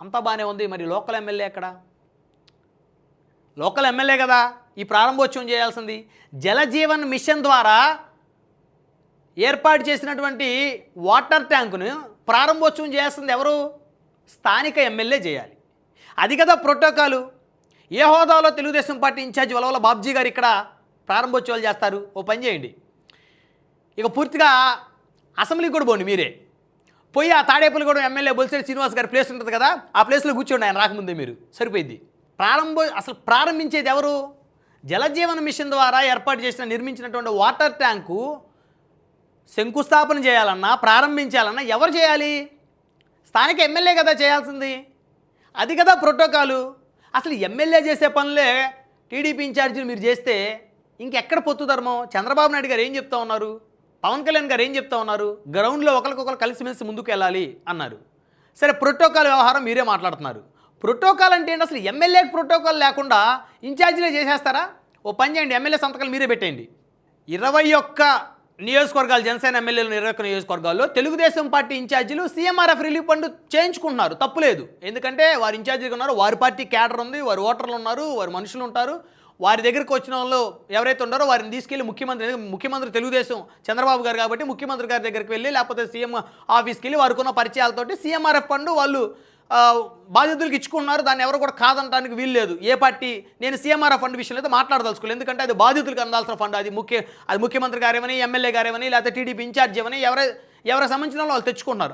అంతా బాగానే ఉంది. మరి లోకల్ ఎమ్మెల్యే ఎక్కడ? లోకల్ ఎమ్మెల్యే కదా ఈ ప్రారంభోత్సవం చేయాల్సింది. జలజీవన్ మిషన్ ద్వారా ఏర్పాటు చేసినటువంటి వాటర్ ట్యాంకును ప్రారంభోత్సవం చేయాల్సింది ఎవరు? స్థానిక ఎమ్మెల్యే చేయాలి. అది కదా ప్రోటోకాలు. ఏ హోదాలో తెలుగుదేశం పార్టీ ఇన్ఛార్జ్ వలవల బాబ్జీ గారు ఇక్కడ ప్రారంభోత్సవాలు చేస్తారు? ఓ పని చేయండి, ఇక పూర్తిగా అసెంబ్లీకి కూడా పోండి. మీరే పోయి ఆ తాడేపల్లిగూడెం ఎమ్మెల్యే బొలిశెట్టి శ్రీనివాస్ గారి ప్లేస్ ఉంటుంది కదా, ఆ ప్లేస్లో కూర్చోండి ఆయన రాకముందే, మీరు సరిపోయింది. అసలు ప్రారంభించేది ఎవరు? జలజీవన మిషన్ ద్వారా ఏర్పాటు చేసిన నిర్మించినటువంటి వాటర్ ట్యాంకు శంకుస్థాపన చేయాలన్నా ప్రారంభించాలన్నా ఎవరు చేయాలి? స్థానిక ఎమ్మెల్యే కదా చేయాల్సింది. అది కదా ప్రోటోకాలు. అసలు ఎమ్మెల్యే చేసే పనులే టీడీపీ ఇన్ఛార్జీలు మీరు చేస్తే ఇంకెక్కడ పొత్తు ధర్మం? చంద్రబాబు నాయుడు గారు ఏం చెప్తా ఉన్నారు, పవన్ కళ్యాణ్ గారు ఏం చెప్తా ఉన్నారు? గ్రౌండ్లో ఒకరికొకరు కలిసిమెలిసి ముందుకు వెళ్ళాలి అన్నారు. సరే, ప్రోటోకాల్ వ్యవహారం మీరే మాట్లాడుతున్నారు. ప్రోటోకాల్ అంటే ఏంటి? అసలు ఎమ్మెల్యేకి ప్రోటోకాల్ లేకుండా ఇన్ఛార్జీలే చేసేస్తారా? ఓ పని చేయండి, ఎమ్మెల్యే సంతకాలు మీరే పెట్టండి. 21 నియోజకవర్గాలు, జనసేన ఎమ్మెల్యేలు 21 నియోజకవర్గాల్లో తెలుగుదేశం పార్టీ ఇన్ఛార్జీలు సీఎంఆర్ఎఫ్ రిలీఫ్ ఫండ్ చేయించుకుంటున్నారు. తప్పులేదు, ఎందుకంటే వారు ఇన్ఛార్జీగా ఉన్నారు, వారి పార్టీ క్యాడర్ ఉంది, వారి ఓటర్లు ఉన్నారు, వారి మనుషులు ఉంటారు. వారి దగ్గరికి వచ్చిన వాళ్ళు ఎవరైతే ఉన్నారో వారిని తీసుకెళ్లి ముఖ్యమంత్రి తెలుగుదేశం చంద్రబాబు గారు కాబట్టి ముఖ్యమంత్రి గారి దగ్గరికి వెళ్ళి లేకపోతే సీఎం ఆఫీస్కి వెళ్ళి వారికి ఉన్న పరిచయాలతోటి సీఎంఆర్ఎఫ్ ఫండ్ వాళ్ళు బాధ్యతలకు ఇచ్చుకున్నారు. దాన్ని ఎవరు కూడా కాదనడానికి వీలు లేదు. ఏ పార్టీ నేను సీఎంఆర్ఎఫ్ ఫండ్ విషయంలో అయితే మాట్లాడదలుచుకోలేదు, ఎందుకంటే అది బాధ్యతలకు అందాల్సిన ఫండ్. అది ముఖ్యమంత్రి గారేమని, ఎమ్మెల్యే గారేమని, లేకపోతే టీడీపీ ఇన్ఛార్జ్ ఏమని ఎవరికి సంబంధించిన వాళ్ళు తెచ్చుకున్నారు.